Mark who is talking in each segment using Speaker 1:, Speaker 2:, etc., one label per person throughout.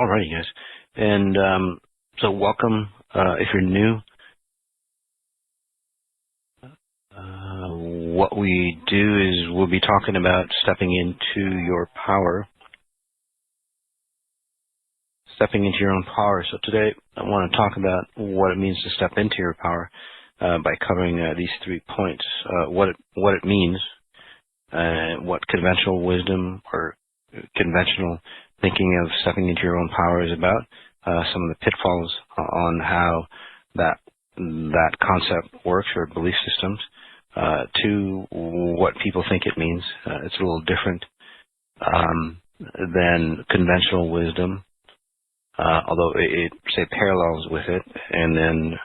Speaker 1: Alrighty, guys. And so welcome. If you're new, what we do is we'll be talking about stepping into your power. Stepping into your own power. So today I want to talk about what it means to step into your power by covering these 3 points. What it means, what conventional wisdom or conventional thinking of stepping into your own power is about, some of the pitfalls on how that concept works or belief systems, to what people think it means. It's a little different than conventional wisdom, although it say parallels with it, and then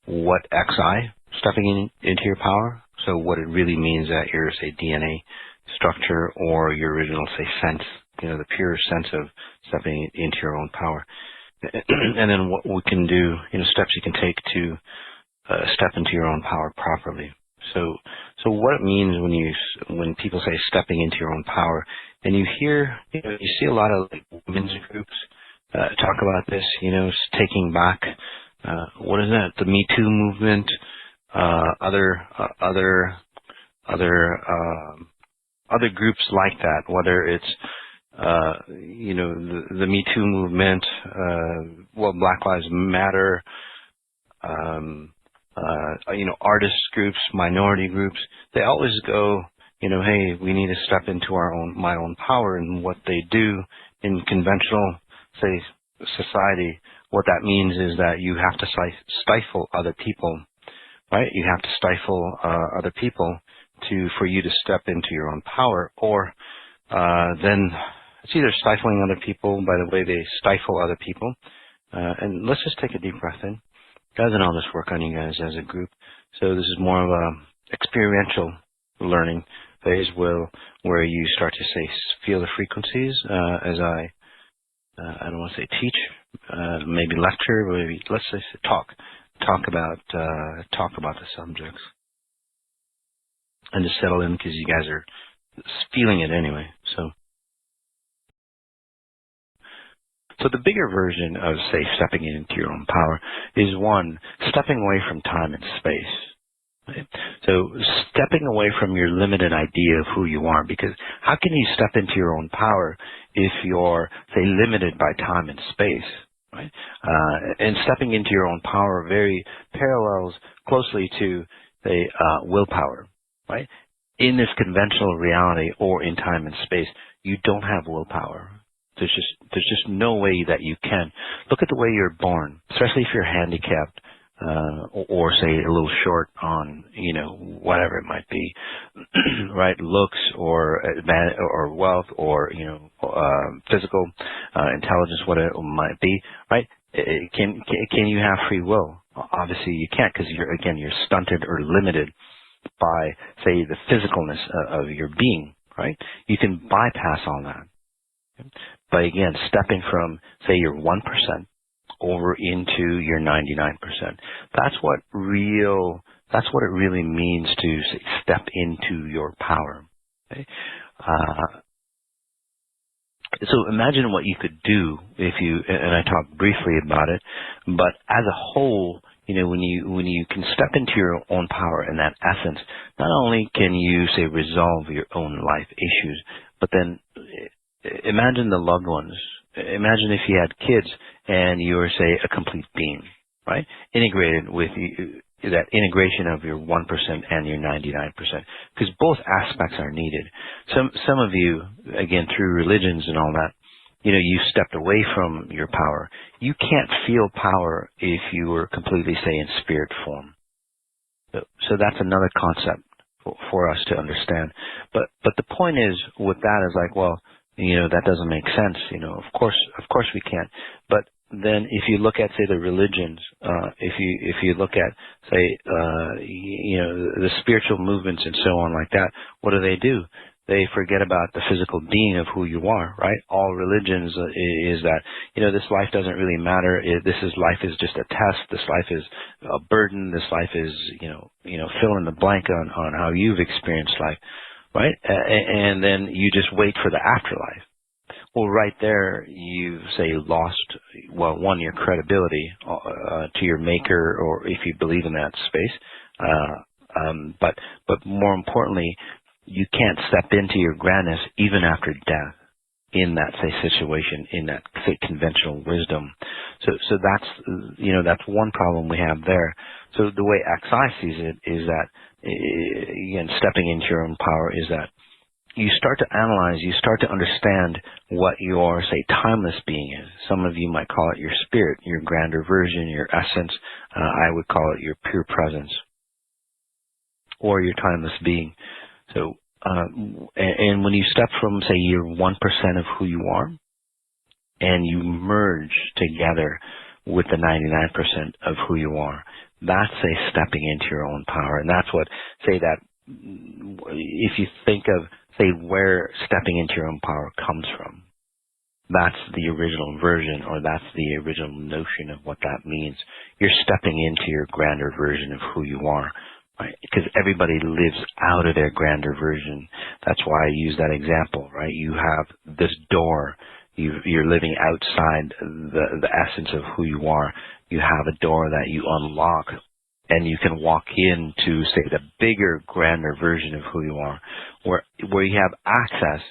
Speaker 1: what XI, stepping into your power, so what it really means that your, say, DNA structure or your original, say, sense, the pure sense of stepping into your own power. And then what we can do, steps you can take to step into your own power properly. So what it means when people say stepping into your own power, and you hear, you see a lot of women's groups talk about this, taking back, what is that? The Me Too movement, other groups like that, whether it's the Me Too movement, Black Lives Matter, artist groups, minority groups, they always go, hey, we need to step into my own power. And what they do in conventional, say, society, what that means is that you have to stifle other people, right? You have to stifle other people for you to step into your own power, or then it's either stifling other people by the way they stifle other people. And let's just take a deep breath in. Guys, and I'll just work on you guys as a group. So this is more of a experiential learning phase where you start to, say, feel the frequencies as I don't want to say teach, maybe lecture, maybe let's say talk about the subjects, and just settle in because you guys are feeling it anyway. So the bigger version of, say, stepping into your own power is, one, stepping away from time and space. Right? So stepping away from your limited idea of who you are, because how can you step into your own power if you're, say, limited by time and space? Right? And stepping into your own power very parallels closely to, say, willpower. Right? In this conventional reality or in time and space, you don't have willpower. There's just no way that you can. Look at the way you're born, especially if you're handicapped, or say a little short on, whatever it might be, right? Looks or wealth or, physical intelligence, whatever it might be, right? Can you have free will? Obviously you can't, because you're stunted or limited by, say, the physicalness of your being, right? You can bypass all that. But again, stepping from, say, your 1% over into your 99%. That's what it really means to, say, step into your power. Okay? So imagine what you could do if you, and I talked briefly about it, but as a whole, when you can step into your own power in that essence, not only can you, say, resolve your own life issues, but then imagine the loved ones. Imagine if you had kids and you were, say, a complete being, right? Integrated with that integration of your 1% and your 99%, because both aspects are needed. Some of you, again, through religions and all that, you stepped away from your power. You can't feel power if you were completely, say, in spirit form. So that's another concept for us to understand. But the point is, with that, is like, well, that doesn't make sense. Of course we can't. But then if you look at, say, the religions, if you look at, say, the spiritual movements and so on like that, what do? They forget about the physical being of who you are, right? All religions is that, this life doesn't really matter. Life is just a test. This life is a burden. This life is, fill in the blank on how you've experienced life. Right? And then you just wait for the afterlife. Well, right there, you say lost, well, one, your credibility to your maker, or if you believe in that space. But more importantly, you can't step into your grandness even after death in that, say, situation, in that, say, conventional wisdom. So that's one problem we have there. So the way XI sees it is that, again, stepping into your own power is that you start to analyze, you start to understand what your, say, timeless being is. Some of you might call it your spirit, your grander version, your essence. I would call it your pure presence, or your timeless being. So, and when you step from, say, your 1% of who you are, and you merge together with the 99% of who you are, that's, say, stepping into your own power. And that's what, say, that, if you think of, say, where stepping into your own power comes from, that's the original version, or that's the original notion of what that means. You're stepping into your grander version of who you are, right? Because everybody lives out of their grander version. That's why I use that example, right? You have this door. You're living outside the essence of who you are. You have a door that you unlock, and you can walk into, say, the bigger, grander version of who you are, where you have access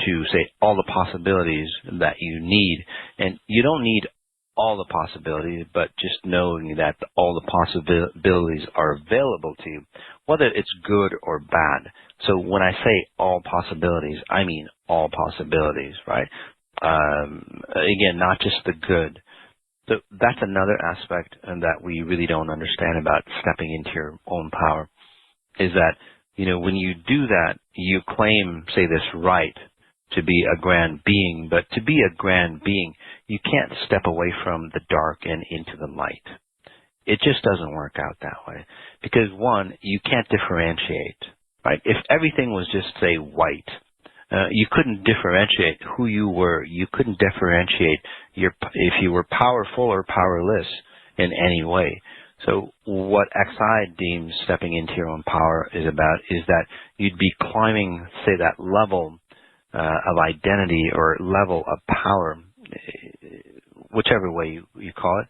Speaker 1: to, say, all the possibilities that you need. And you don't need all the possibilities, but just knowing that all the possibilities are available to you, whether it's good or bad. So when I say all possibilities, I mean all possibilities, right? Again, not just the good. So that's another aspect that we really don't understand about stepping into your own power, is that, when you do that, you claim, say, this right to be a grand being, but to be a grand being, you can't step away from the dark and into the light. It just doesn't work out that way. Because, one, you can't differentiate, right? If everything was just, say, white, you couldn't differentiate who you were. You couldn't differentiate if you were powerful or powerless in any way. So what XI deems stepping into your own power is about is that you'd be climbing, say, that level of identity or level of power, whichever way you call it,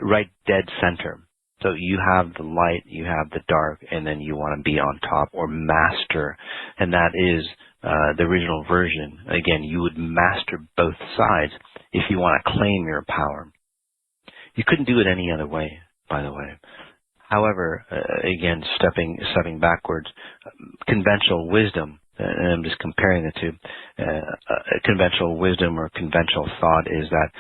Speaker 1: right dead center. So you have the light, you have the dark, and then you want to be on top or master, and that is the original version. Again, you would master both sides if you want to claim your power. You couldn't do it any other way, by the way. However, again, stepping backwards, conventional wisdom, and I'm just comparing the two, conventional wisdom or conventional thought is that,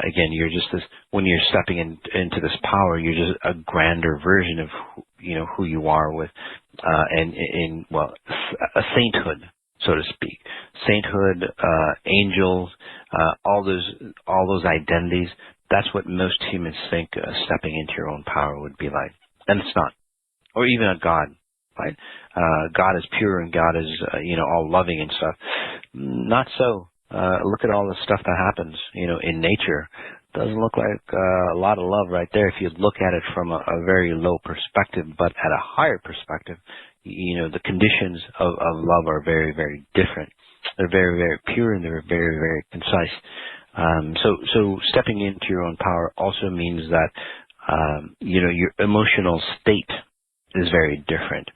Speaker 1: again, you're just this, when you're stepping into this power, you're just a grander version of, who you are with, and a sainthood, so to speak. Sainthood, angels, all those identities, that's what most humans think stepping into your own power would be like. And it's not. Or even a God, right? God is pure and God is, all loving and stuff. Not so. Look at all the stuff that happens, in nature. Doesn't look like a lot of love right there if you look at it from a very low perspective, but at a higher perspective, the conditions of love are very, very different. They're very, very pure and they're very, very concise. So stepping into your own power also means that, your emotional state is very different.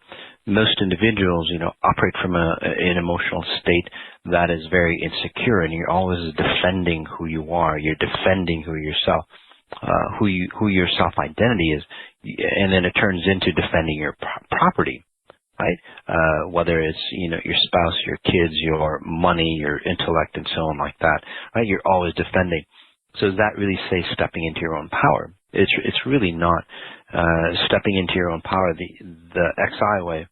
Speaker 1: Most individuals, operate from an emotional state that is very insecure, and you're always defending who you are. You're defending who your self-identity is, and then it turns into defending your property, right? Whether it's, your spouse, your kids, your money, your intellect, and so on like that, right? You're always defending. So does that really say stepping into your own power? It's really not. Stepping into your own power, the XI way,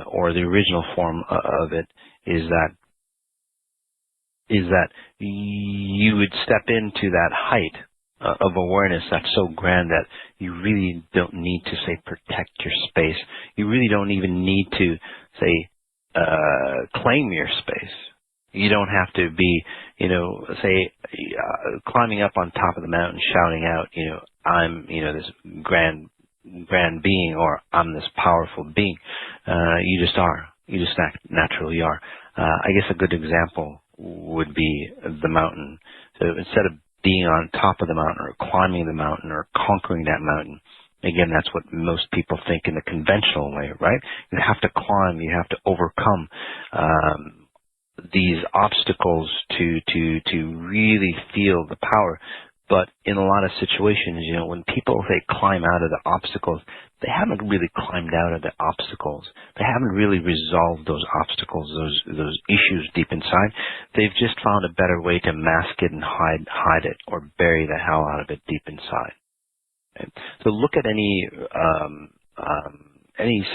Speaker 1: or the original form of it, is that you would step into that height of awareness that's so grand that you really don't need to, say, protect your space. You really don't even need to, say, claim your space. You don't have to be, say, climbing up on top of the mountain shouting out, I'm, this grand being, or I'm this powerful being. You just are. You just naturally are. I guess a good example would be the mountain. So instead of being on top of the mountain or climbing the mountain or conquering that mountain, again, that's what most people think in the conventional way, right? You have to climb, you have to overcome these obstacles to really feel the power. But in a lot of situations, when people say climb out of the obstacles, they haven't really climbed out of the obstacles. They haven't really resolved those obstacles, those issues deep inside. They've just found a better way to mask it and hide it or bury the hell out of it deep inside. Okay? So look at any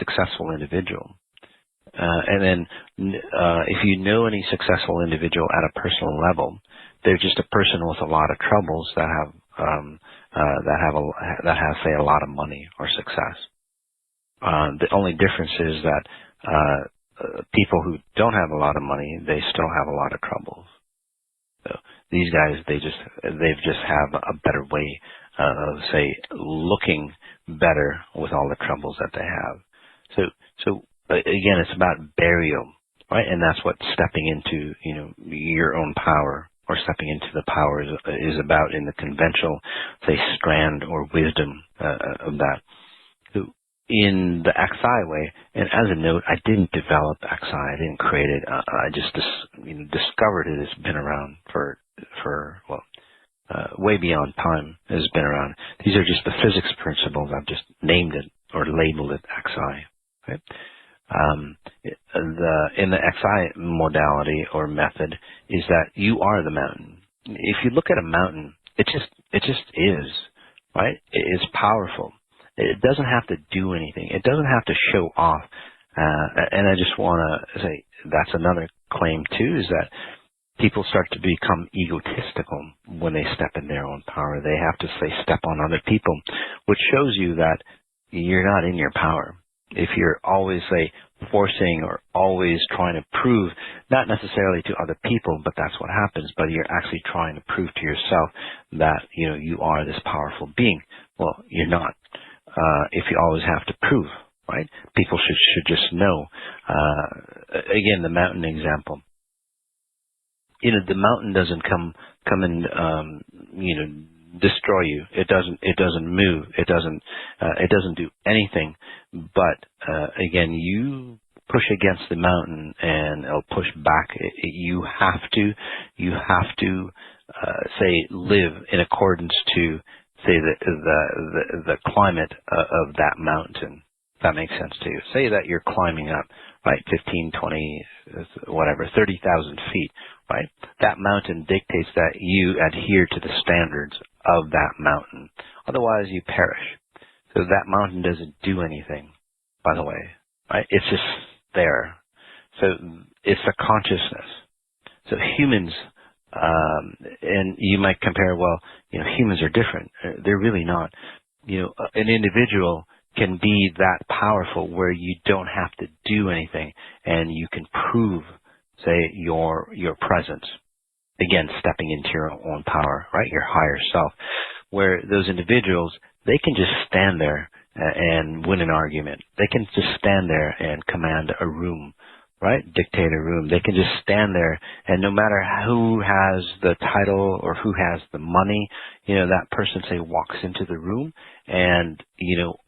Speaker 1: successful individual. And then if you know any successful individual at a personal level, they're just a person with a lot of troubles that have say a lot of money or success. The only difference is that people who don't have a lot of money, they still have a lot of troubles. So these guys, they just have a better way of say looking better with all the troubles that they have. So again, it's about burial, right? And that's what stepping into your own power or stepping into the power is about in the conventional, say, strand or wisdom of that. So in the XI way, and as a note, I didn't develop XI, I didn't create it. I just discovered it. It's been around for way beyond time. It's been around. These are just the physics principles. I've just named it or labeled it XI. Okay? In the XI modality or method is that you are the mountain. If you look at a mountain, it just is, right? It's powerful. It doesn't have to do anything. It doesn't have to show off. And I just want to say that's another claim too, is that people start to become egotistical when they step in their own power. They have to say step on other people, which shows you that you're not in your power. If you're always, say, forcing or always trying to prove, not necessarily to other people, but that's what happens, but you're actually trying to prove to yourself that, you are this powerful being. Well, you're not. If you always have to prove, right? People should just know. Again, the mountain example. The mountain doesn't come and, destroy you. It doesn't move. It doesn't do anything. But again, you push against the mountain and it'll push back. You have to say live in accordance to say the climate of that mountain. If that makes sense to you. Say that you're climbing up, right, 15, 20, whatever, 30,000 feet, right? That mountain dictates that you adhere to the standards of that mountain. Otherwise, you perish. So that mountain doesn't do anything, by the way, right? It's just there. So it's a consciousness. So humans, and you might compare, well, humans are different. They're really not. An individual can be that powerful where you don't have to do anything and you can prove, say, your presence. Again, stepping into your own power, right? Your higher self. Where those individuals, they can just stand there and win an argument. They can just stand there and command a room, right? Dictate a room. They can just stand there and no matter who has the title or who has the money, that person, say, walks into the room and,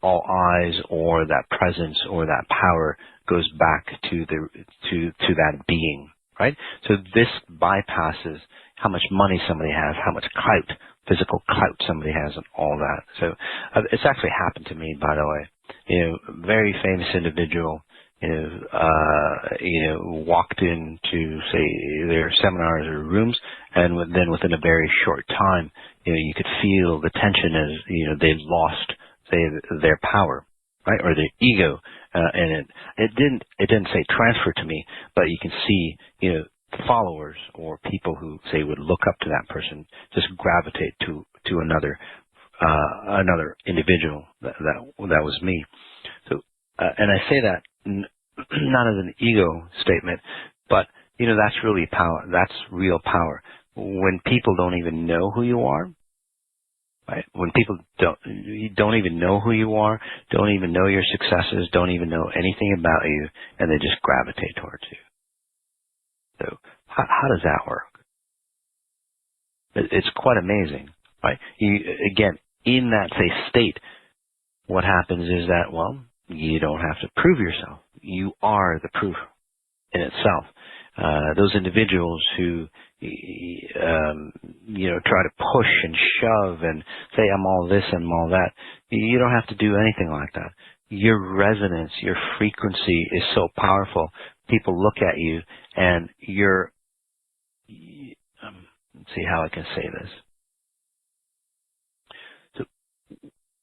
Speaker 1: all eyes or that presence or that power goes back to that being. Right? So this bypasses how much money somebody has, how much clout, physical clout somebody has, and all that. So it's actually happened to me, by the way. Very famous individual, walked into, say, their seminars or rooms, and then within a very short time, you could feel the tension as, they lost, say, their power. Right, or their ego, and it didn't say transfer to me, but you can see, followers or people who say would look up to that person just gravitate to another individual. That was me. So, and I say that not as an ego statement, but that's really power. That's real power. When people don't even know who you are. Right? When people don't even know who you are, don't even know your successes, don't even know anything about you, and they just gravitate towards you. So How does that work? It's quite amazing, right? Again, in that, say, state, what happens is that, well, you don't have to prove yourself. You are the proof in itself. Those individuals who, try to push and shove and say, I'm all this and I'm all that, you don't have to do anything like that. Your resonance, your frequency is so powerful. People look at you and let's see how I can say this. So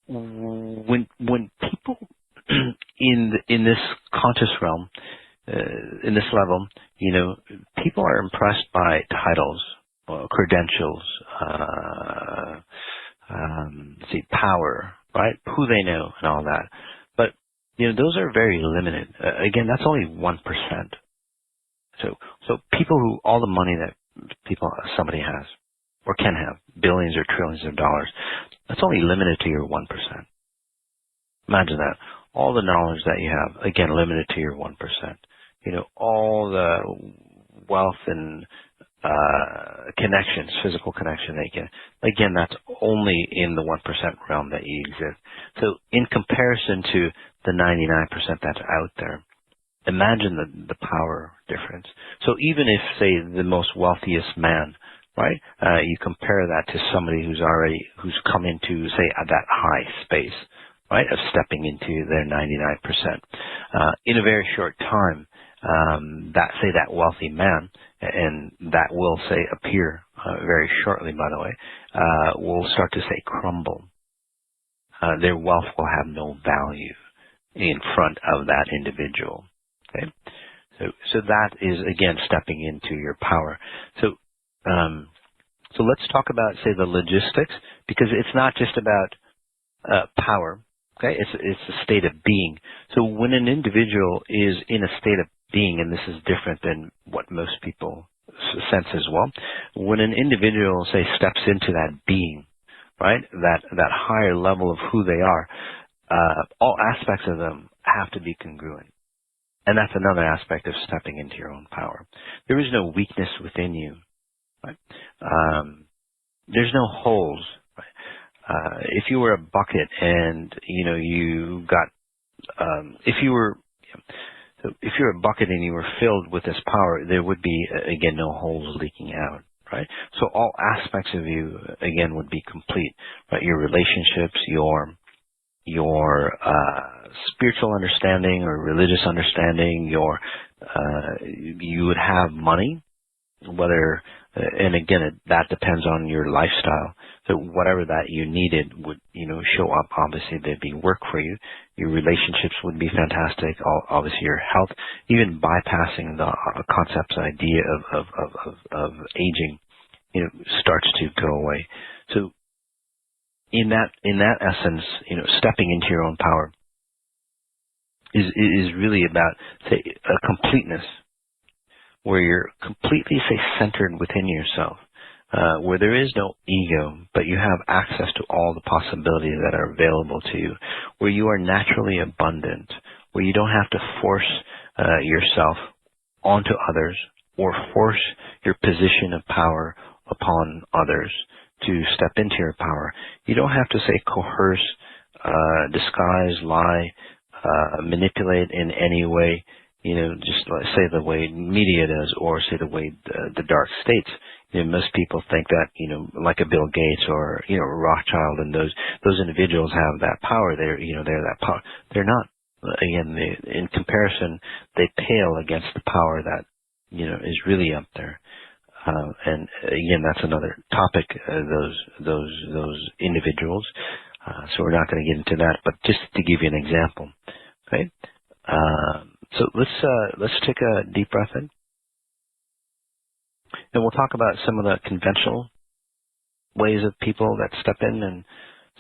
Speaker 1: when people in this conscious realm, in this level, people are impressed by titles, credentials, power, right? Who they know and all that. But, those are very limited. Again, that's only 1%. So people who, all the money that somebody has or can have, billions or trillions of dollars, that's only limited to your 1%. Imagine that. All the knowledge that you have, again, limited to your 1%. All the wealth and connections, physical connection that you get. Again, that's only in the 1% realm that you exist. So in comparison to the 99% that's out there, imagine the power difference. So even if, say, the most wealthiest man, right, you compare that to somebody who's come into, say, that high space, right, of stepping into their 99%. In a very short time, that wealthy man, and that will, say, appear very shortly, by the way, will start to, say, crumble. Their wealth will have no value in front of that individual. Okay, so that is, again, stepping into your power. So let's talk about, say, the logistics, because it's not just about power. Okay, it's a state of being. So when an individual is in a state of being, and this is different than what most people sense as well, when an individual, say, steps into that being, right, that higher level of who they are, all aspects of them have to be congruent. And that's another aspect of stepping into your own power. There is no weakness within you, right? There's no holes. Right? If you were a bucket and you got, if you're a bucket and you were filled with this power, there would be, again, no holes leaking out, right? So all aspects of you, again, would be complete, right? Your relationships, your spiritual understanding or religious understanding, you would have money, whether, and again, that depends on your lifestyle. So whatever that you needed would, show up. Obviously, there'd be work for you. Your relationships would be fantastic. Obviously, your health, even bypassing the concept's idea of aging, starts to go away. So in that essence, stepping into your own power is really about, say, a completeness, where you're completely, say, centered within yourself, where there is no ego, but you have access to all the possibilities that are available to you, where you are naturally abundant, where you don't have to force yourself onto others or force your position of power upon others to step into your power. You don't have to, say, coerce, disguise, lie, manipulate in any way, just say the way media does, or say the way the dark states. Most people think that, like a Bill Gates or, Rothschild and those individuals have that power. They're that power. They're not. Again, in comparison, they pale against the power that, is really up there. And again, that's another topic, those individuals. So we're not going to get into that, but just to give you an example. Okay. So let's take a deep breath in. And we'll talk about some of the conventional ways of people that step in. And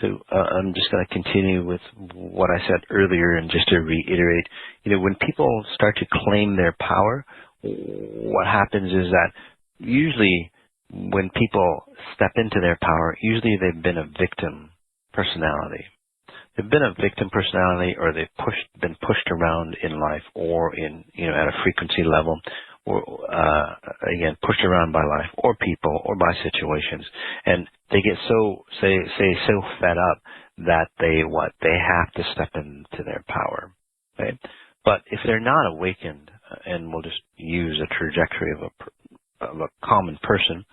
Speaker 1: so I'm just going to continue with what I said earlier, and just to reiterate, when people start to claim their power, what happens is that usually when people step into their power, usually they've been a victim personality. They've been a victim personality, or they've been pushed around in life, or in, at a frequency level or again, pushed around by life or people or by situations, and they get so so fed up that they have to step into their power, right? But if they're not awakened, and we'll just use a trajectory of a common person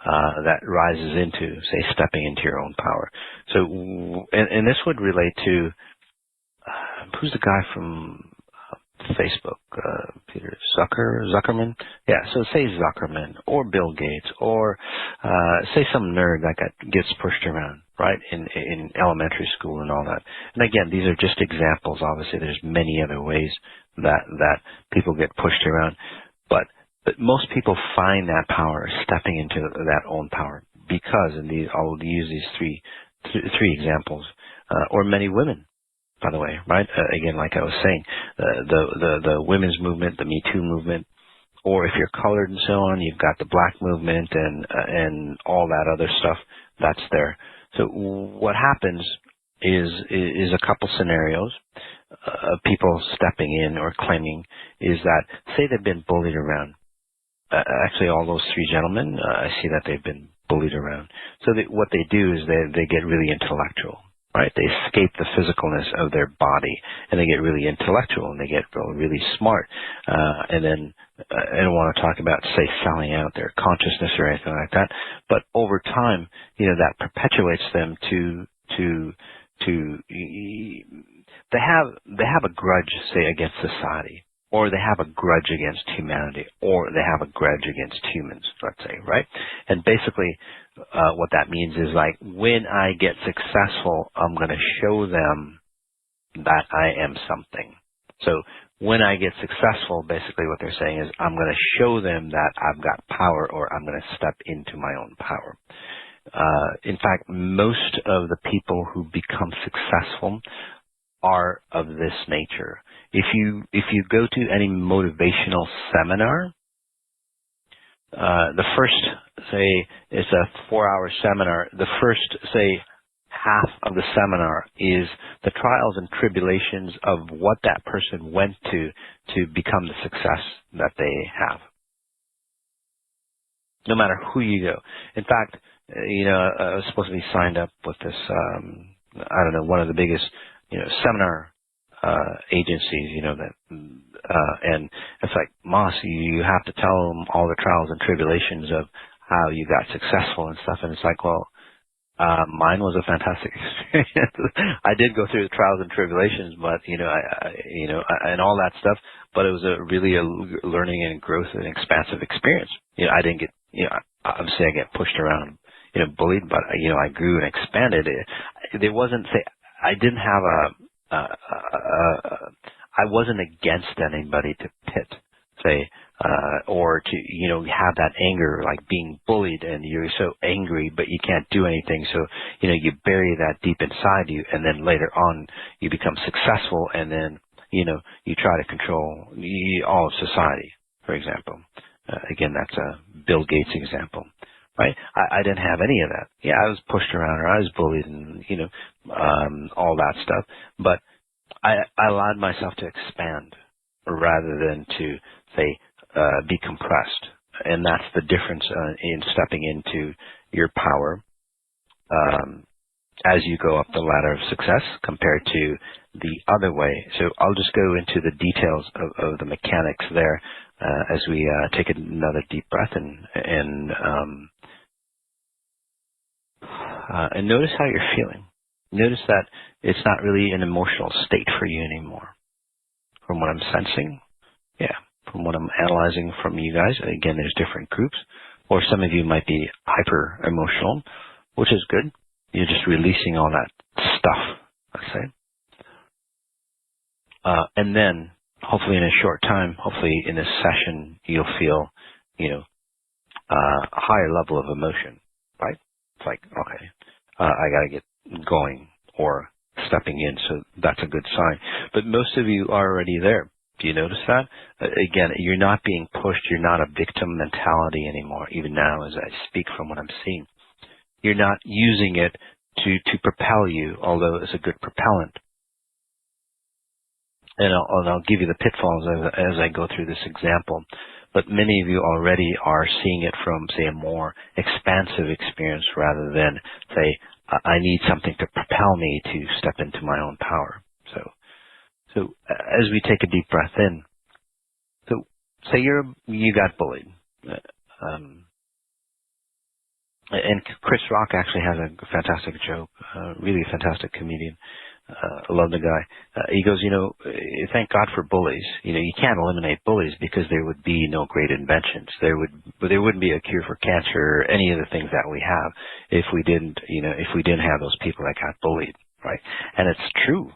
Speaker 1: that rises into, say, stepping into your own power. So, and this would relate to who's the guy from Facebook, Peter Zuckerman? Yeah, so say Zuckerman or Bill Gates or say some nerd that gets pushed around, right, in elementary school and all that. And again, these are just examples. Obviously, there's many other ways that people get pushed around. But most people find that power stepping into that own power because, and I'll use these three examples, or many women, by the way, right? Again, like I was saying, the women's movement, the Me Too movement, or if you're colored and so on, you've got the black movement and all that other stuff that's there. So what happens is a couple scenarios of people stepping in or claiming is that, say they've been bullied around. Actually, all those three gentlemen, I see that they've been bullied around. So what they do is they get really intellectual. Right, they escape the physicalness of their body, and they get really intellectual, and they get really smart. And then I don't want to talk about, say, selling out their consciousness or anything like that. But over time, that perpetuates them to they have a grudge, say, against society, or they have a grudge against humanity, or they have a grudge against humans, let's say, right? And basically, what that means is, like, when I get successful, I'm going to show them that I am something. So when I get successful, basically what they're saying is, I'm going to show them that I've got power, or I'm going to step into my own power. In fact, most of the people who become successful are of this nature. If you go to any motivational seminar, the first, say, it's a 4-hour seminar, the first, say, half of the seminar is the trials and tribulations of what that person went to become the success that they have. No matter who you go. In fact, I was supposed to be signed up with this, I don't know, one of the biggest, seminar agencies, and it's like, Moss, you have to tell them all the trials and tribulations of how you got successful and stuff. And it's like, well, mine was a fantastic experience. I did go through the trials and tribulations, but and all that stuff. But it was really a learning and growth and expansive experience. I didn't get, obviously I get pushed around, bullied, but I grew and expanded. There wasn't, say, I didn't have I wasn't against anybody to pit, say, or to, have that anger, like being bullied and you're so angry, but you can't do anything. So, you bury that deep inside you, and then later on you become successful, and then, you try to control all of society, for example. Again, that's a Bill Gates example. Right? I didn't have any of that. Yeah, I was pushed around, or I was bullied, and all that stuff. But I allowed myself to expand rather than to, say, be compressed. And that's the difference in stepping into your power as you go up the ladder of success compared to the other way. So I'll just go into the details of the mechanics there as we take another deep breath and notice how you're feeling. Notice that it's not really an emotional state for you anymore. From what I'm sensing, yeah, from what I'm analyzing from you guys, again, there's different groups, or some of you might be hyper emotional, which is good. You're just releasing all that stuff, let's say. And then, hopefully in a short time, hopefully in this session, you'll feel, a higher level of emotion, right? It's like, okay, I got to get going or stepping in, so that's a good sign. But most of you are already there. Do you notice that? Again, you're not being pushed. You're not a victim mentality anymore, even now as I speak from what I'm seeing. You're not using it to propel you, although it's a good propellant. And I'll give you the pitfalls as I go through this example. but many of you already are seeing it from, say, a more expansive experience rather than, say, I need something to propel me to step into my own power. So as we take a deep breath in, so say you got bullied. And Chris Rock actually has a fantastic joke, really a fantastic comedian. I love the guy. He goes, thank God for bullies. You can't eliminate bullies because there would be no great inventions. There wouldn't be a cure for cancer or any of the things that we have if we didn't have those people that got bullied, right? And it's true,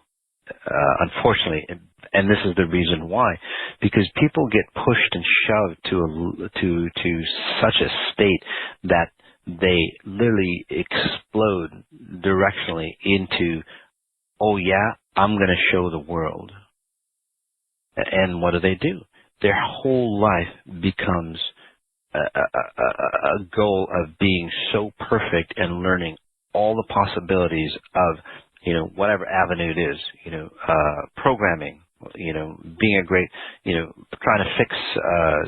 Speaker 1: unfortunately. And this is the reason why, because people get pushed and shoved to such a state that they literally explode directionally into, oh yeah, I'm going to show the world. And what do? Their whole life becomes a goal of being so perfect and learning all the possibilities of, whatever avenue it is, programming, being a great, trying to fix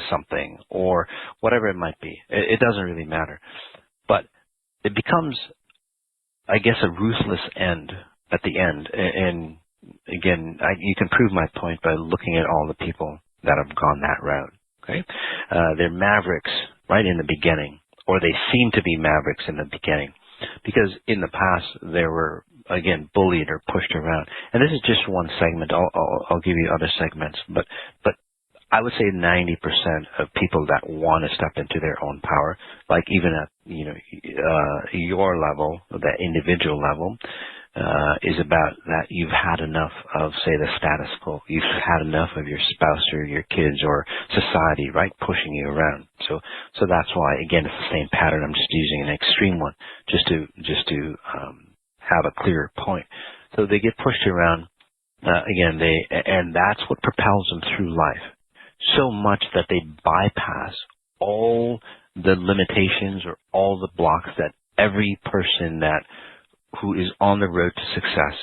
Speaker 1: something or whatever it might be. It doesn't really matter. But it becomes, I guess, a ruthless end at the end. And again, you can prove my point by looking at all the people that have gone that route. Okay, they're mavericks right in the beginning, or they seem to be mavericks in the beginning, because in the past they were, again, bullied or pushed around. And this is just one segment. I'll give you other segments, but I would say 90% of people that want to step into their own power, like even at your level, that individual level, is about that you've had enough of, say, the status quo. You've had enough of your spouse or your kids or society, right, pushing you around. So that's why, again, it's the same pattern. I'm just using an extreme one just to have a clearer point. So they get pushed around again. And that's what propels them through life. So much that they bypass all the limitations or all the blocks that every person who is on the road to success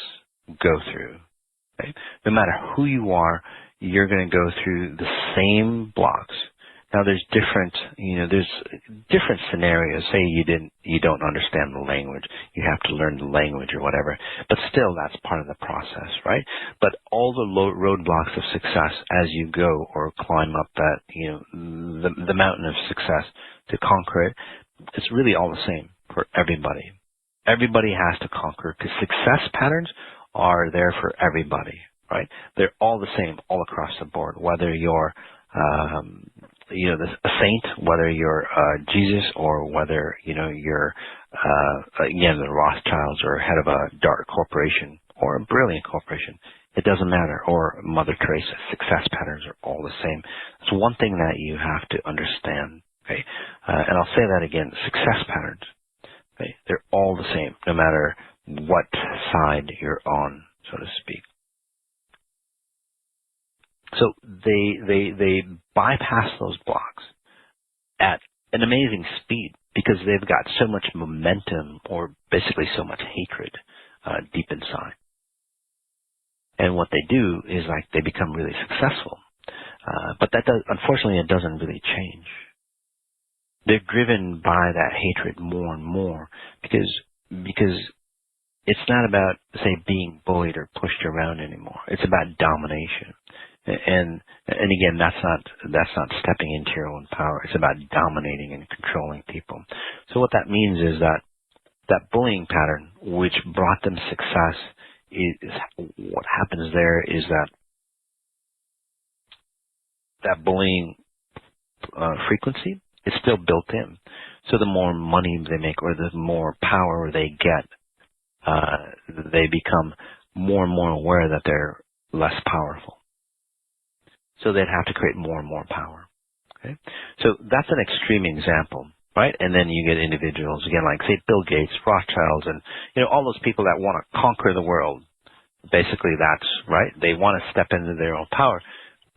Speaker 1: go through. Okay? No matter who you are, you're going to go through the same blocks. Now there's different scenarios. Say you don't understand the language. You have to learn the language or whatever. But still, that's part of the process, right? But all the roadblocks of success as you go or climb up that, the mountain of success to conquer it, it's really all the same for everybody. Everybody has to conquer, because success patterns are there for everybody, right? They're all the same all across the board, whether you're a saint, whether you're Jesus, or whether you're again the Rothschilds or head of a dark corporation or a brilliant corporation. It doesn't matter. Or Mother Teresa. Success patterns are all the same. It's one thing that you have to understand. Okay, and I'll say that again: success patterns. Okay, they're all the same, no matter what side you're on, so to speak. So they bypass those blocks at an amazing speed because they've got so much momentum, or basically so much hatred deep inside. And what they do is they become really successful. But unfortunately, it doesn't really change. They're driven by that hatred more and more because it's not about, say, being bullied or pushed around anymore. It's about domination. And again, that's not stepping into your own power. It's about dominating and controlling people. So what that means is that bullying pattern, which brought them success, is what happens there is that bullying frequency is still built in. So the more money they make or the more power they get, they become more and more aware that they're less powerful. So they'd have to create more and more power. Okay? So that's an extreme example, right? And then you get individuals, again, like, say, Bill Gates, Rothschilds, and, all those people that want to conquer the world. Basically, that's, right? They want to step into their own power.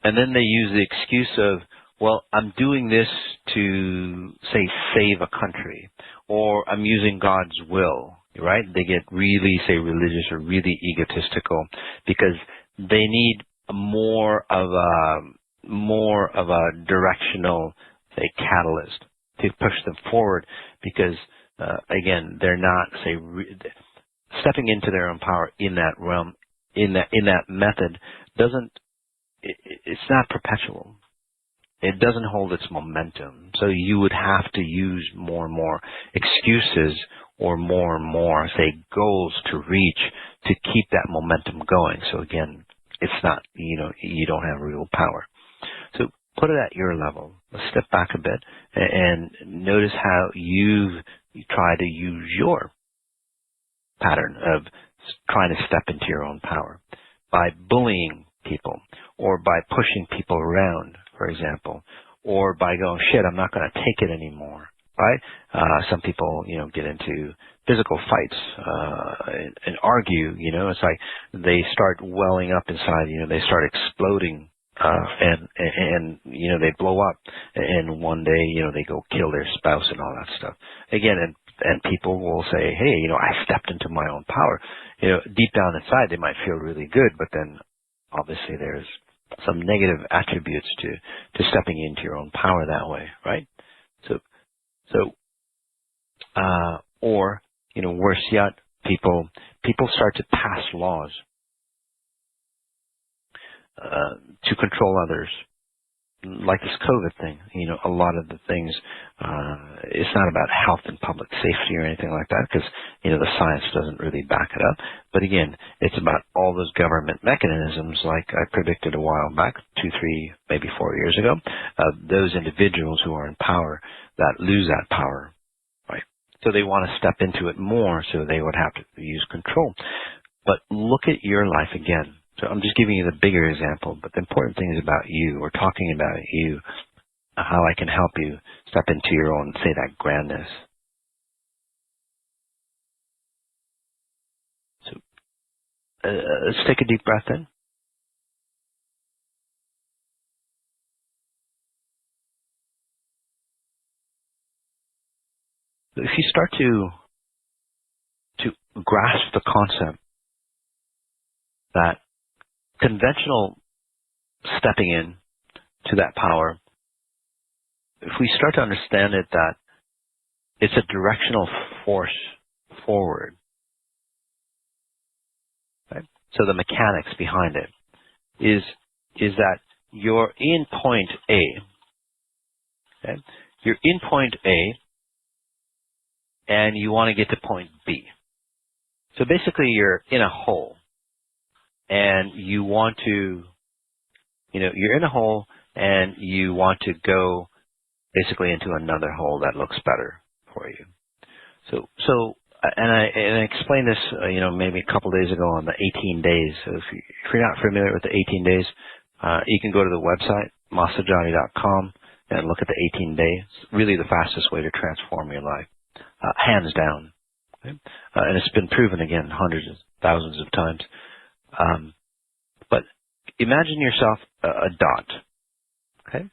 Speaker 1: And then they use the excuse of, well, I'm doing this to, say, save a country, or I'm using God's will, right? They get really, say, religious or really egotistical because they need more of more of a directional, say, catalyst to push them forward because, again, they're not, say, stepping into their own power in that realm, in that method it's not perpetual. It doesn't hold its momentum. So you would have to use more and more excuses or more and more, say, goals to reach to keep that momentum going. So again, it's not, you don't have real power. So put it at your level. Let's step back a bit and notice how you try to use your pattern of trying to step into your own power by bullying people or by pushing people around, for example, or by going, shit, I'm not going to take it anymore, right? Some people, get into physical fights and argue, it's like they start welling up inside, they start exploding and they blow up, and one day, they go kill their spouse and all that stuff. Again, and people will say, hey, I stepped into my own power. Deep down inside, they might feel really good, but then obviously there's some negative attributes to stepping into your own power that way, right? Or worse yet, people start to pass laws to control others, like this COVID thing. A lot of the things, it's not about health and public safety or anything like that, because the science doesn't really back it up. But again, it's about all those government mechanisms, like I predicted a while back, 2, 3, maybe 4 years ago, those individuals who are in power that lose that power, right? So they want to step into it more, so they would have to use control. But look at your life again. So I'm just giving you the bigger example, but the important thing is about you. We're talking about you, how I can help you step into your own, say, that grandness. So let's take a deep breath in. If you start to grasp the concept that conventional stepping in to that power, if we start to understand it that it's a directional force forward, right? So the mechanics behind it is that you're in point A, okay? You're in point A and you want to get to point B. So basically you're in a hole and you want to, you're in a hole and you want to go basically into another hole that looks better for you. So I explained this, maybe a couple days ago on the 18 days. So if you're not familiar with the 18 days, you can go to the website, masajani.com, and look at the 18 days. It's really the fastest way to transform your life, hands down. Okay? And it's been proven again hundreds of thousands of times. But imagine yourself a dot, okay?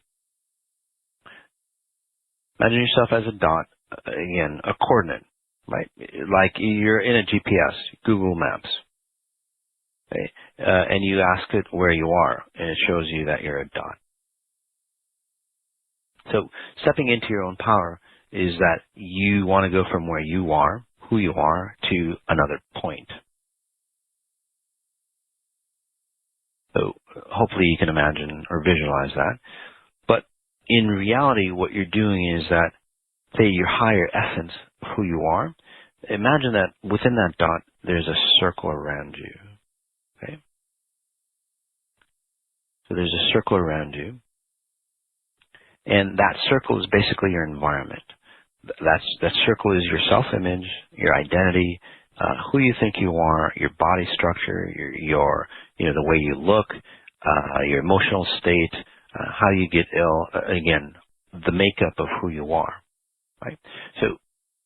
Speaker 1: Imagine yourself as a dot, again, a coordinate, right? Like you're in a GPS, Google Maps, okay? And you ask it where you are, and it shows you that you're a dot. So stepping into your own power is that you want to go from where you are, who you are, to another point. So hopefully you can imagine or visualize that. But in reality, what you're doing is that, say, your higher essence of who you are, imagine that within that dot, there's a circle around you. Okay? So there's a circle around you. And that circle is basically your environment. That circle is your self-image, your identity, who you think you are, your body structure, your the way you look, your emotional state, how you get ill. Again, the makeup of who you are, right? So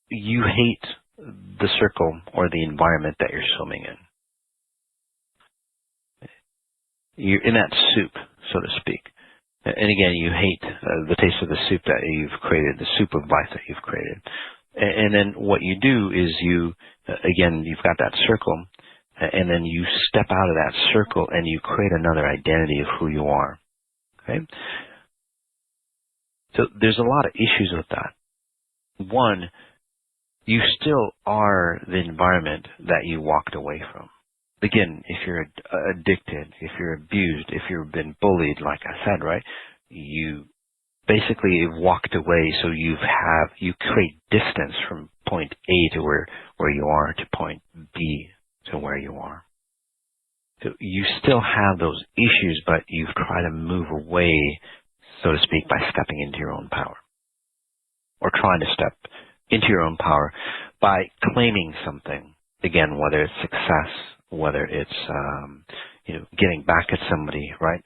Speaker 1: you hate the circle or the environment that you're swimming in. You're in that soup, so to speak. And again, you hate the taste of the soup that you've created, the soup of life that you've created. And then what you do is again, you've got that circle, and then you step out of that circle and you create another identity of who you are. Okay? So there's a lot of issues with that. One, you still are the environment that you walked away from. Again, if you're addicted, if you're abused, if you've been bullied, like I said, right, you basically walked away, so you create distance from point A to where you are to point B to where you are. So you still have those issues, but you've tried to move away, so to speak, by stepping into your own power, or trying to step into your own power by claiming something. Again, whether it's success, whether it's getting back at somebody, right?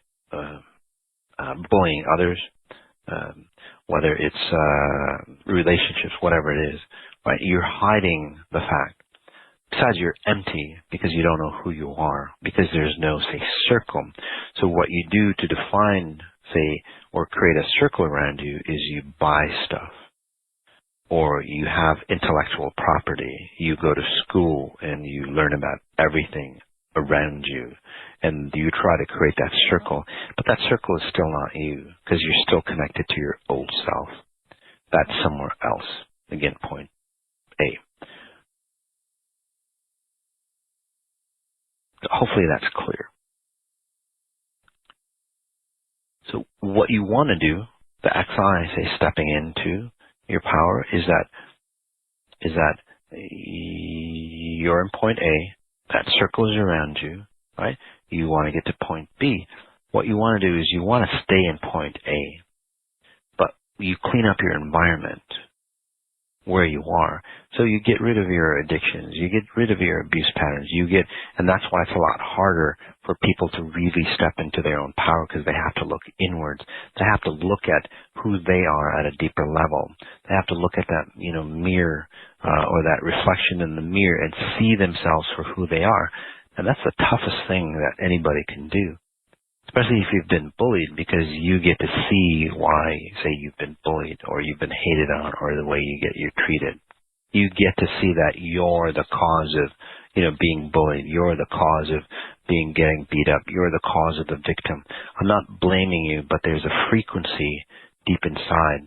Speaker 1: Bullying others, whether it's relationships, whatever it is, right? You're hiding the fact. Besides, you're empty because you don't know who you are, because there's no, say, circle. So what you do to define, say, or create a circle around you is you buy stuff, or you have intellectual property. You go to school and you learn about everything around you, and you try to create that circle, but that circle is still not you, because you're still connected to your old self. That's somewhere else. Again, point A. Hopefully that's clear. So what you want to do, the XI, say, stepping into your power, is that you're in point A, that circle is around you, right? You want to get to point B. What you want to do is you want to stay in point A, but you clean up your environment where you are. So you get rid of your addictions, you get rid of your abuse patterns, and that's why it's a lot harder for people to really step into their own power, because they have to look inwards. They have to look at who they are at a deeper level. They have to look at that, mirror, or that reflection in the mirror, and see themselves for who they are. And that's the toughest thing that anybody can do. Especially if you've been bullied, because you get to see why, say, you've been bullied, or you've been hated on, or the way you're treated. You get to see that you're the cause of, being bullied. You're the cause of getting beat up. You're the cause of the victim. I'm not blaming you, but there's a frequency deep inside,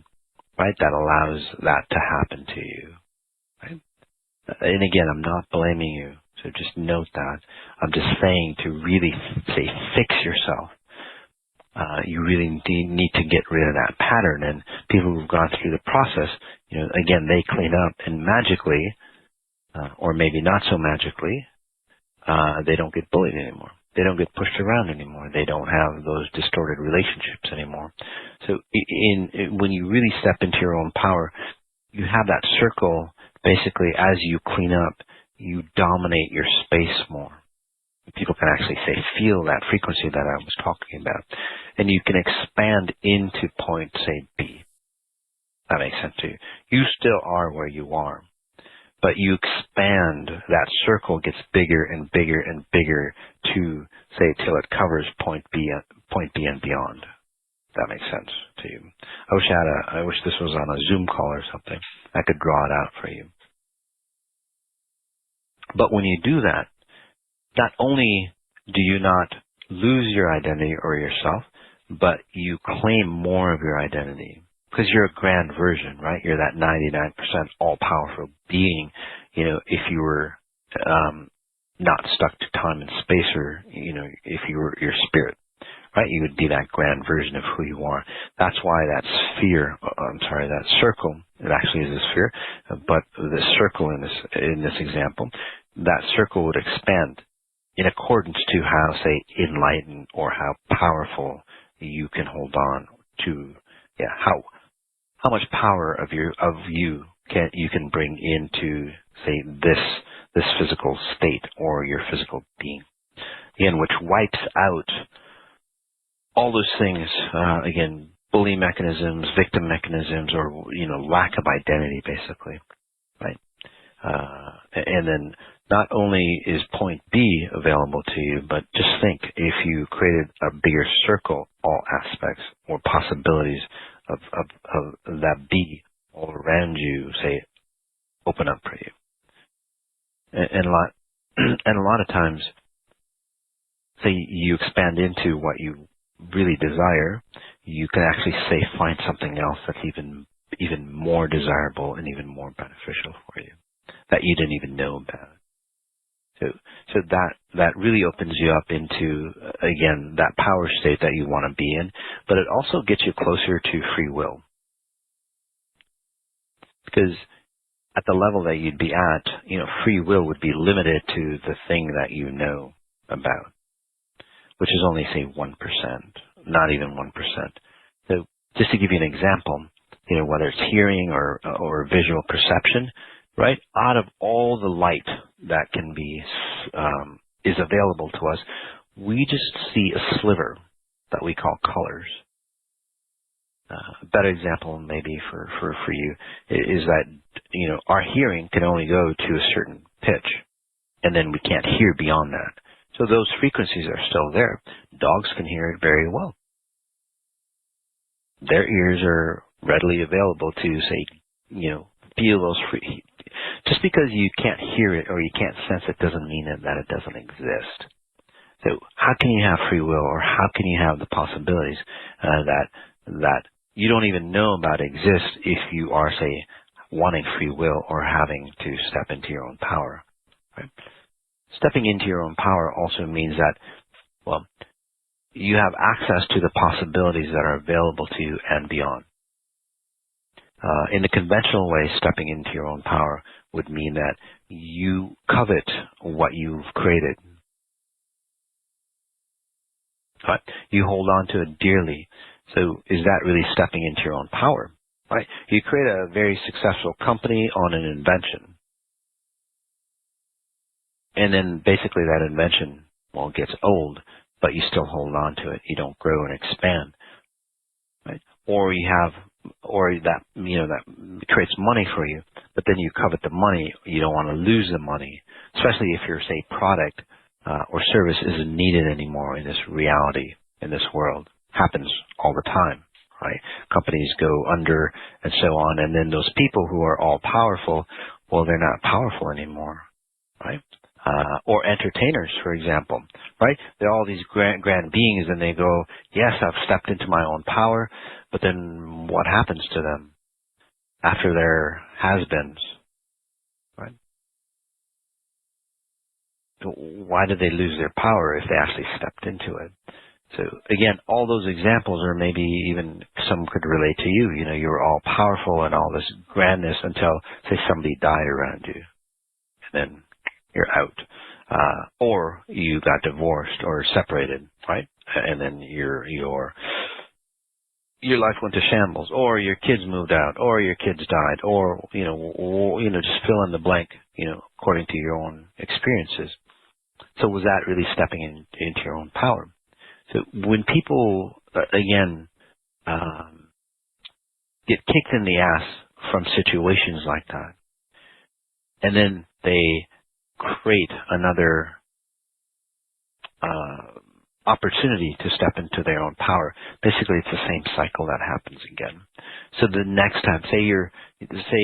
Speaker 1: right, that allows that to happen to you, right? And again, I'm not blaming you, so just note that. I'm just saying to really, say, fix yourself. You really need to get rid of that pattern. And people who've gone through the process, again, they clean up, and magically, or maybe not so magically, they don't get bullied anymore. They don't get pushed around anymore. They don't have those distorted relationships anymore. So when you really step into your own power, you have that circle. Basically, as you clean up, you dominate your space more. People can actually, say, feel that frequency that I was talking about. And you can expand into point, say, B. That makes sense to you. You still are where you are, but you expand. That circle gets bigger and bigger and bigger to, say, till it covers point B and beyond. That makes sense to you. I wish this was on a Zoom call or something. I could draw it out for you. But when you do that, not only do you not lose your identity or yourself, but you claim more of your identity, because you're a grand version, right? You're that 99% all-powerful being. If you were not stuck to time and space, or if you were your spirit, right? You would be that grand version of who you are. That's why that circle, it actually is a sphere, but the circle in this example, that circle would expand in accordance to how, say, enlightened or how powerful you can hold on to, how much power of you can bring into, say, this physical state or your physical being, again, which wipes out all those things, again, bully mechanisms, victim mechanisms, or lack of identity, basically, right? And then not only is point B available to you, but just think, if you created a bigger circle, all aspects or possibilities of that B all around you, say, open up for you. And a lot of times, say, you expand into what you really desire, you can actually say find something else that's even more desirable and even more beneficial for you that you didn't even know about. So that really opens you up into, again, that power state that you want to be in, but it also gets you closer to free will. Because at the level that you'd be at, free will would be limited to the thing that you know about, which is only, say, 1%, not even 1%. So just to give you an example, whether it's hearing or visual perception, right? Out of all the light that can be is available to us, we just see a sliver that we call colors. A better example maybe for you is that our hearing can only go to a certain pitch, and then we can't hear beyond that. So those frequencies are still there. Dogs can hear it very well. Their ears are readily available to, say, feel those free. Just because you can't hear it or you can't sense it doesn't mean that it doesn't exist. So how can you have free will, or how can you have the possibilities that you don't even know about exist if you are, say, wanting free will or having to step into your own power? Right? Stepping into your own power also means that, well, you have access to the possibilities that are available to you and beyond. In the conventional way, stepping into your own power would mean that you covet what you've created. Right? You hold on to it dearly. So is that really stepping into your own power? Right? You create a very successful company on an invention. And then basically that invention, well, gets old, but you still hold on to it. You don't grow and expand. Right? Or that creates money for you, but then you covet the money. You don't want to lose the money, especially if your, say, product or service isn't needed anymore in this reality, in this world. Happens all the time, right? Companies go under and so on, and then those people who are all powerful, well, they're not powerful anymore, right? Or entertainers, for example, right? They're all these grand beings, and they go, yes, I've stepped into my own power, but then what happens to them after their has-beens, right? Why did they lose their power if they actually stepped into it? So again, all those examples, or maybe even some could relate to you. You were all powerful and all this grandness until, say, somebody died around you, and then you're out. Or you got divorced or separated, right? And then your life went to shambles, or your kids moved out, or your kids died, or just fill in the blank, according to your own experiences. So was that really stepping into your own power? So when people, again, get kicked in the ass from situations like that, and then they create another opportunity to step into their own power, basically it's the same cycle that happens again. So the next time, say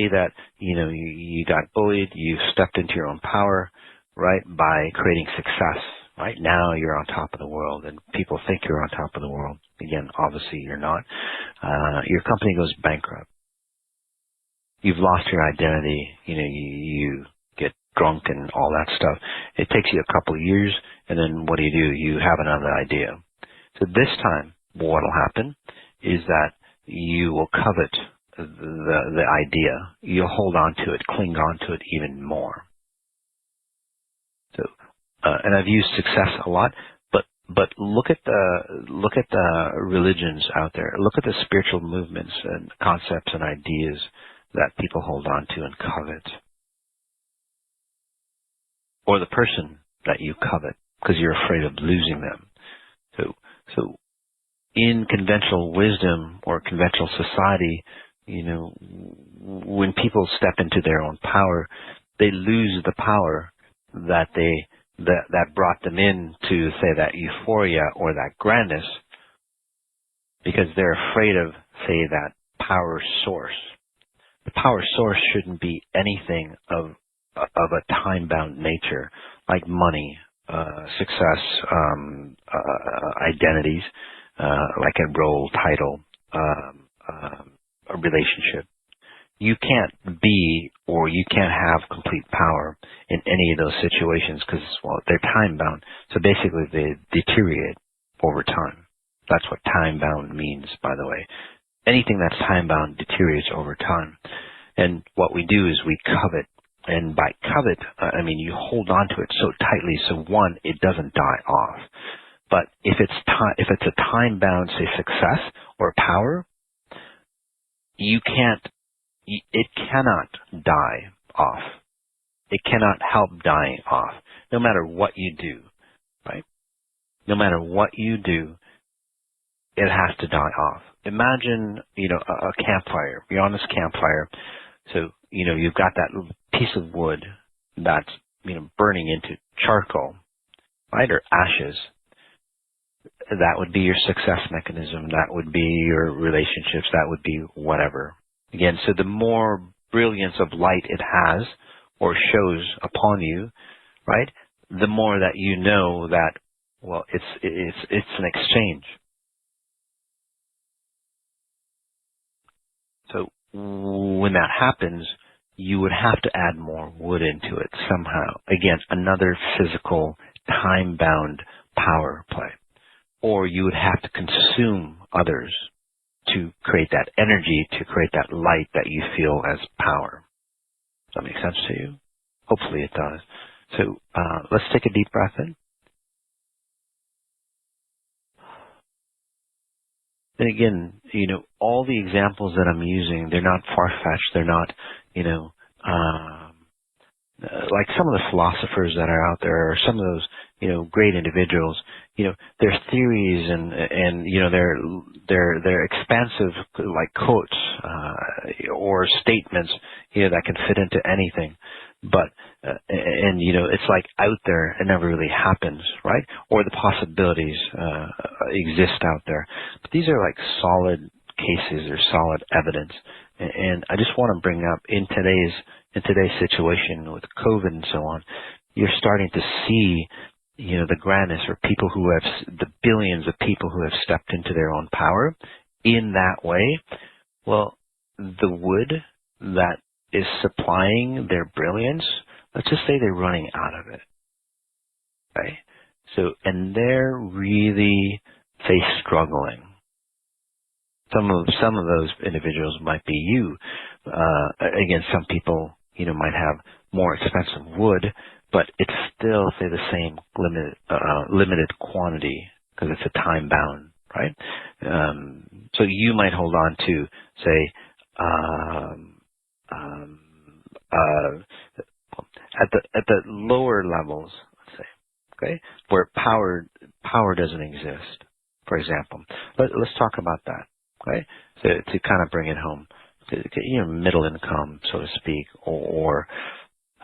Speaker 1: that you got bullied, you stepped into your own power, right, by creating success. Right now, you're on top of the world, and people think you're on top of the world. Again, obviously, you're not. Your company goes bankrupt. You've lost your identity. You get drunk and all that stuff. It takes you a couple of years, and then what do? You have another idea. So this time, what will happen is that you will covet the idea. You'll hold on to it, cling on to it even more. So. And I've used success a lot, but look at the religions out there. Look at the spiritual movements and concepts and ideas that people hold on to and covet, or the person that you covet because you're afraid of losing them. So in conventional wisdom or conventional society, when people step into their own power, they lose the power that brought them in to, say, that euphoria or that grandness, because they're afraid of, say, that power source. The power source shouldn't be anything of a time-bound nature, like money, success, identities. like a role, title, a relationship. You can't be or you can't have complete power in any of those situations because, well, they're time-bound. So basically, they deteriorate over time. That's what time-bound means, by the way. Anything that's time-bound deteriorates over time. And what we do is we covet. And by covet, I mean you hold on to it so tightly so, one, it doesn't die off. But if it's a time-bound, say, success or power, it cannot die off. It cannot help dying off, no matter what you do, right? No matter what you do, it has to die off. Imagine, a campfire. You're on this campfire, so, you've got that piece of wood that's, burning into charcoal, right, or ashes. That would be your success mechanism. That would be your relationships. That would be whatever. Again, so the more brilliance of light it has or shows upon you, right, the more that you know that, well, it's an exchange. So when that happens, you would have to add more wood into it somehow. Again, another physical, time-bound power play. Or you would have to consume others to create that energy, to create that light that you feel as power. Does that make sense to you? Hopefully it does. So let's take a deep breath in. And again, all the examples that I'm using, they're not far-fetched. They're not, like some of the philosophers that are out there, or some of those, great individuals, their theories and they're expansive, like quotes, or statements, that can fit into anything. But, it's like out there, it never really happens, right? Or the possibilities, exist out there. But these are like solid cases or solid evidence. And I just want to bring up in today's situation with COVID and so on, you're starting to see, the grandness, or people who have, the billions of people who have stepped into their own power in that way. Well, the wood that is supplying their brilliance, let's just say they're running out of it. Okay? So, and they're really, say, struggling. Some of those individuals might be you. Again, some people, might have more expensive wood, but it's still, say, the same limited quantity because it's a time bound, right? So you might hold on to, say, at the lower levels, let's say, okay, where power doesn't exist. For example, let's talk about that. Okay, so to kind of bring it home, middle income, so to speak, or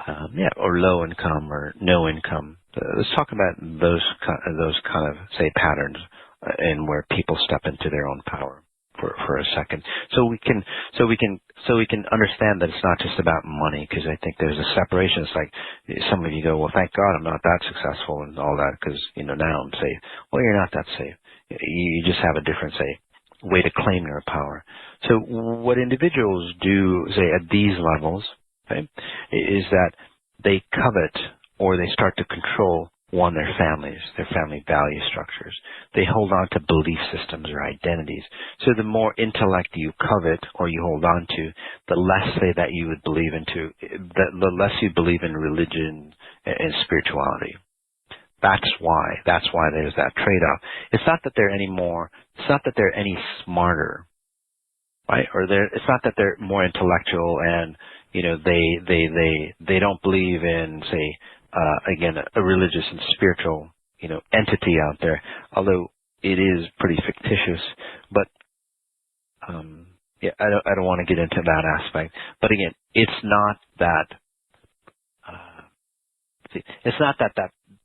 Speaker 1: low income or no income. Let's talk about those kind of say patterns, and where people step into their own power for a second, so we can understand that it's not just about money, because I think there's a separation. It's like some of you go, well, thank God I'm not that successful and all that, because now I'm safe. Well, you're not that safe. You just have a different, say, way to claim your power. So what individuals do, say, at these levels, okay, is that they covet, or they start to control, one, their families, their family value structures. They hold on to belief systems or identities. So the more intellect you covet or you hold on to, the less, say, that you would believe into, the less you believe in religion and spirituality. That's why there's that trade-off. It's not that they're any smarter, right? Or it's not that they're more intellectual and, they don't believe in, say, again, a religious and spiritual, entity out there, although it is pretty fictitious. But, I don't want to get into that aspect. But again, it's not that,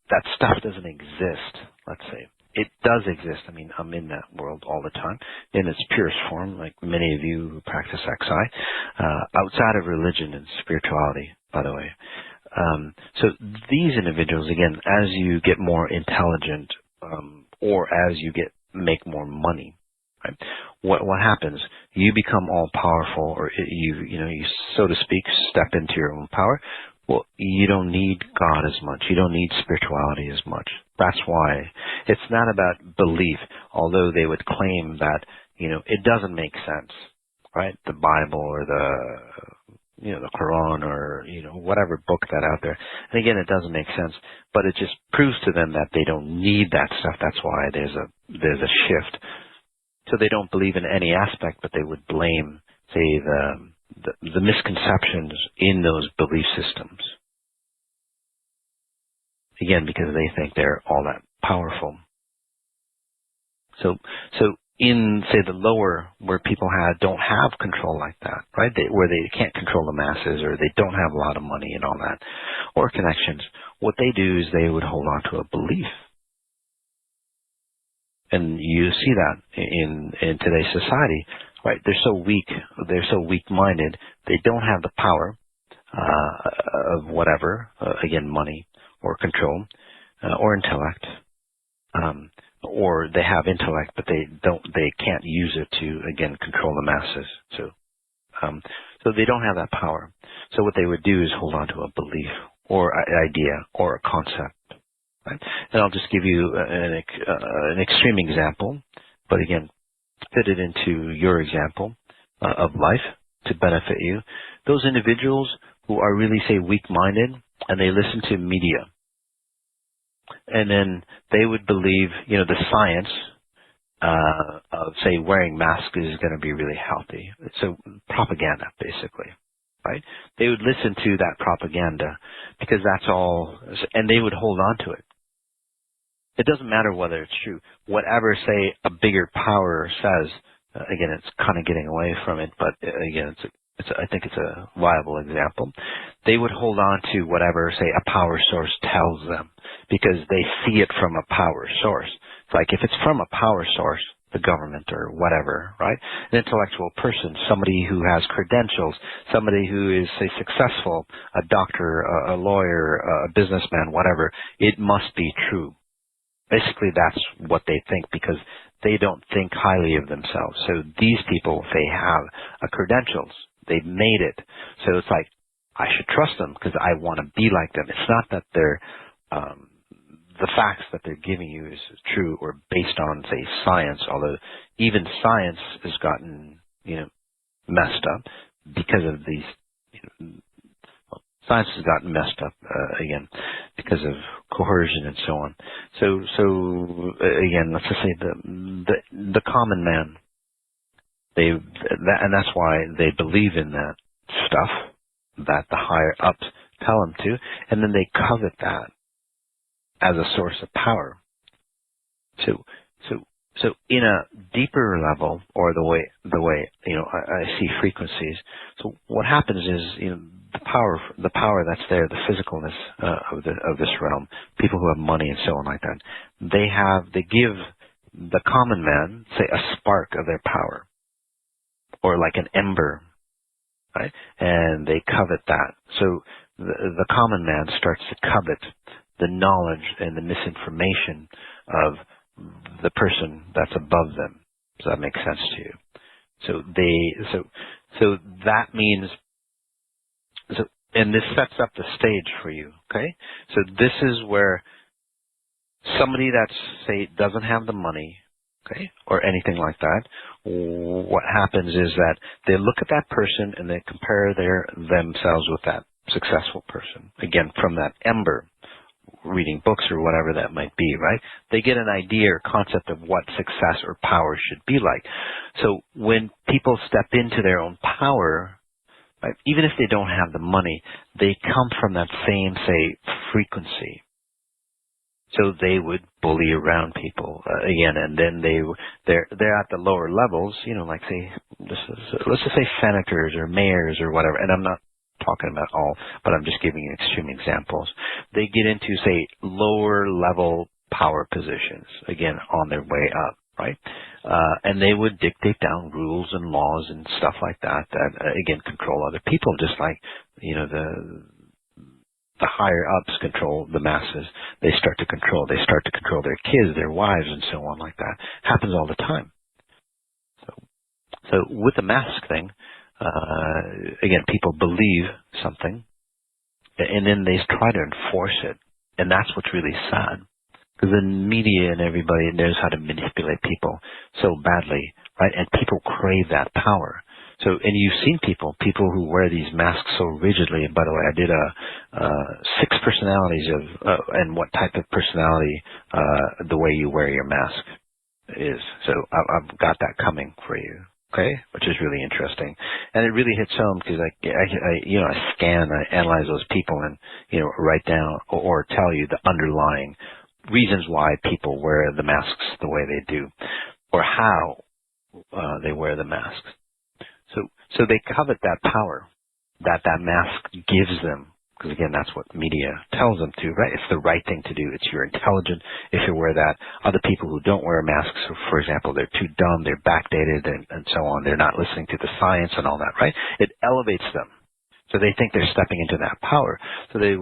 Speaker 1: that stuff doesn't exist, let's say. It does exist. I mean, I'm in that world all the time in its purest form, like many of you who practice XI, outside of religion and spirituality, by the way. So these individuals, again, as you get more intelligent, or as you get make more money. Right? What happens? You become all powerful, or you so to speak step into your own power. Well, you don't need God as much. You don't need spirituality as much. That's why it's not about belief, although they would claim that, it doesn't make sense, right? The Bible or the Quran or, whatever book that out there. And again, it doesn't make sense, but it just proves to them that they don't need that stuff. That's why there's a shift. So they don't believe in any aspect, but they would blame, say, the misconceptions in those belief systems. Again, because they think they're all that powerful. So in, say, the lower, where people don't have control like that, right? Where they can't control the masses, or they don't have a lot of money and all that, or connections, what they do is they would hold on to a belief. And you see that in today's society, right? They're so weak-minded, they don't have the power of whatever, again, money or control or intellect, or they have intellect, but they can't use it to, again, control the masses. So they don't have that power. So what they would do is hold on to a belief or an idea or a concept. Right? And I'll just give you an extreme example, but again, fit it into your example of life to benefit you. Those individuals who are really, say, weak-minded, and they listen to media, and then they would believe, the science of, say, wearing masks is going to be really healthy. So propaganda, basically. Right? They would listen to that propaganda because that's all, and they would hold on to it. It doesn't matter whether it's true. Whatever, say, a bigger power says, again, it's kind of getting away from it, but again, I think it's a viable example. They would hold on to whatever, say, a power source tells them because they see it from a power source. It's like if it's from a power source, the government or whatever, right? An intellectual person, somebody who has credentials, somebody who is, say, successful, a doctor, a lawyer, a businessman, whatever, it must be true. Basically, that's what they think because they don't think highly of themselves. So these people, they have credentials. They've made it. So it's like, I should trust them because I want to be like them. It's not that they're, the facts that they're giving you is true or based on, say, science, although even science has gotten, messed up because of these, science has gotten messed up, again, because of coercion and so on. So again, let's just say the common man, and that's why they believe in that stuff that the higher ups tell them to, and then they covet that as a source of power. So in a deeper level, or the way I see frequencies. So what happens is the power that's there, the physicalness of this realm, people who have money and so on like that, they give the common man, say, a spark of their power, or like an ember, right? And they covet that. So the common man starts to covet the knowledge and the misinformation of the person that's above them. Does that make sense to you? So that means, and this sets up the stage for you, okay? So this is where somebody that's, say, doesn't have the money, okay, or anything like that, what happens is that they look at that person and they compare themselves with that successful person. Again, from that ember, reading books or whatever that might be, right? They get an idea or concept of what success or power should be like. So when people step into their own power, right, even if they don't have the money, they come from that same, say, frequency. So they would bully around people again, and then they're at the lower levels, like, say, let's just say senators or mayors or whatever. And I'm not talking about all, but I'm just giving you extreme examples. They get into, say, lower level power positions, again, on their way up, right? And they would dictate down rules and laws and stuff like that, again, control other people, just like, the higher ups control the masses. They start to control their kids, their wives, and so on like that. Happens all the time. So with the mask thing, again, people believe something, and then they try to enforce it. And that's what's really sad. Because the media and everybody knows how to manipulate people so badly, right? And people crave that power. So, and you've seen people who wear these masks so rigidly. And by the way, I did 6 personalities of, and what type of personality the way you wear your mask is. So I've got that coming for you. Okay, which is really interesting, and it really hits home because I scan, I analyze those people, and write down or tell you the underlying reasons why people wear the masks the way they do, or how they wear the masks. So they covet that power that mask gives them. Because again, that's what media tells them to, right? It's the right thing to do. It's you're intelligent if you wear that. Other people who don't wear masks, for example, they're too dumb, they're backdated, and so on. They're not listening to the science and all that, right? It elevates them. So they think they're stepping into that power. So they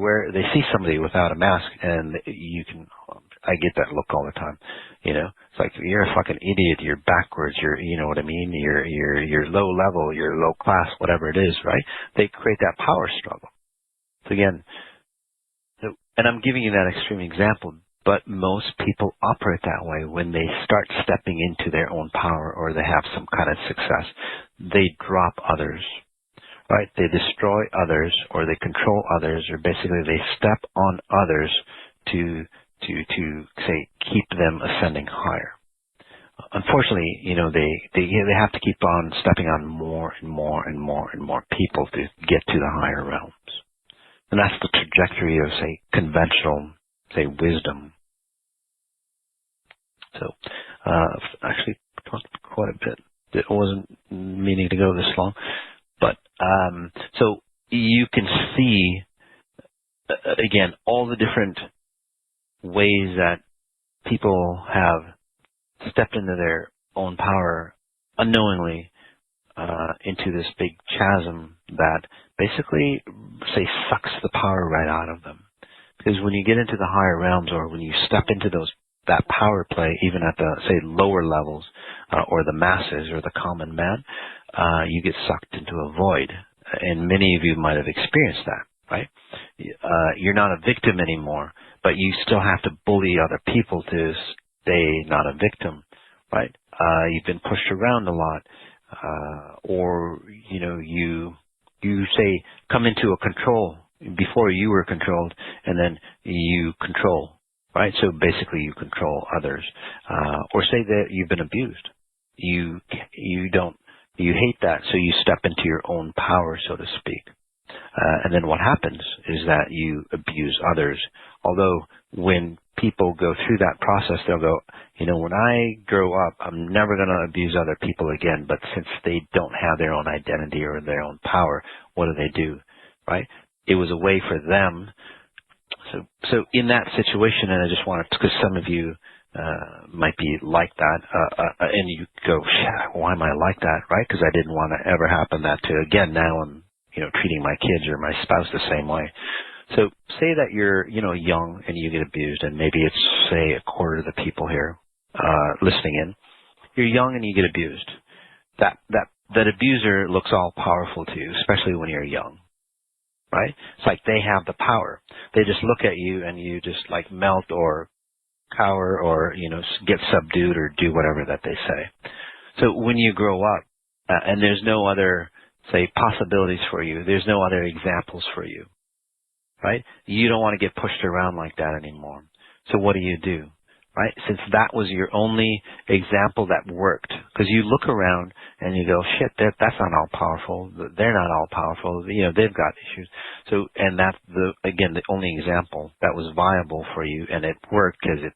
Speaker 1: see somebody without a mask, and I get that look all the time. It's like, you're a fucking idiot, you're backwards, you know what I mean? You're low level, you're low class, whatever it is, right? They create that power struggle. So again, and I'm giving you that extreme example, but most people operate that way when they start stepping into their own power or they have some kind of success. They drop others, right? They destroy others, or they control others, or basically they step on others to say keep them ascending higher. Unfortunately, they have to keep on stepping on more and more and more and more people to get to the higher realms. And that's the trajectory of, say, conventional, say, wisdom. So, actually talked quite a bit. It wasn't meaning to go this long. But, so you can see, again, all the different ways that people have stepped into their own power unknowingly into this big chasm that basically, say, sucks the power right out of them. Because when you get into the higher realms, or when you step into that power play, even at the, say, lower levels, or the masses, or the common man, you get sucked into a void. And many of you might have experienced that, right? You're not a victim anymore, but you still have to bully other people to stay not a victim, right? You've been pushed around a lot. Or you say come into a control before you were controlled, and then you control, right? So basically you control others, or say that you've been abused. You hate that, so you step into your own power, so to speak. And then what happens is that you abuse others. Although when people go through that process, they'll go, when I grow up, I'm never going to abuse other people again. But since they don't have their own identity or their own power, what do? Right? It was a way for them. So in that situation, and I just wanted, because some of you might be like that, and you go, why am I like that? Right? Because I didn't want to ever happen that to, again, now I'm, treating my kids or my spouse the same way. So say that you're, young and you get abused, and maybe it's, say, a quarter of the people here listening in. You're young and you get abused. That abuser looks all powerful to you, especially when you're young, right? It's like they have the power. They just look at you and you just like melt or cower or, get subdued or do whatever that they say. So when you grow up and there's no other, say, possibilities for you, there's no other examples for you, right? You don't want to get pushed around like that anymore. So what do? Right? Since that was your only example that worked, because you look around and you go, shit, that's not all powerful. They're not all powerful. They've got issues. So, and that's the only example that was viable for you, and it worked because it,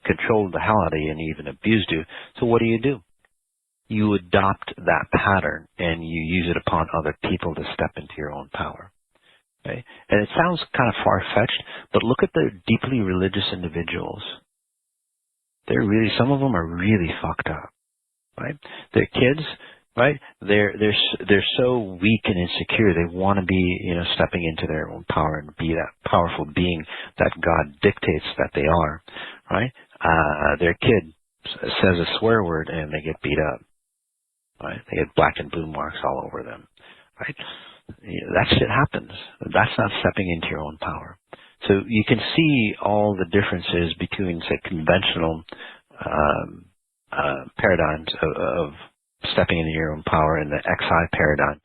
Speaker 1: controlled the hell out of you and even abused you. So what do? You adopt that pattern and you use it upon other people to step into your own power. Okay? And it sounds kind of far-fetched, but look at the deeply religious individuals. Some of them are really fucked up, right? Their kids, right? They're so weak and insecure. They want to be, stepping into their own power and be that powerful being that God dictates that they are, right? Their kid says a swear word and they get beat up, right? They get black and blue marks all over them, right? That shit happens. That's not stepping into your own power. So you can see all the differences between, say, conventional paradigms of stepping into your own power and the XI paradigm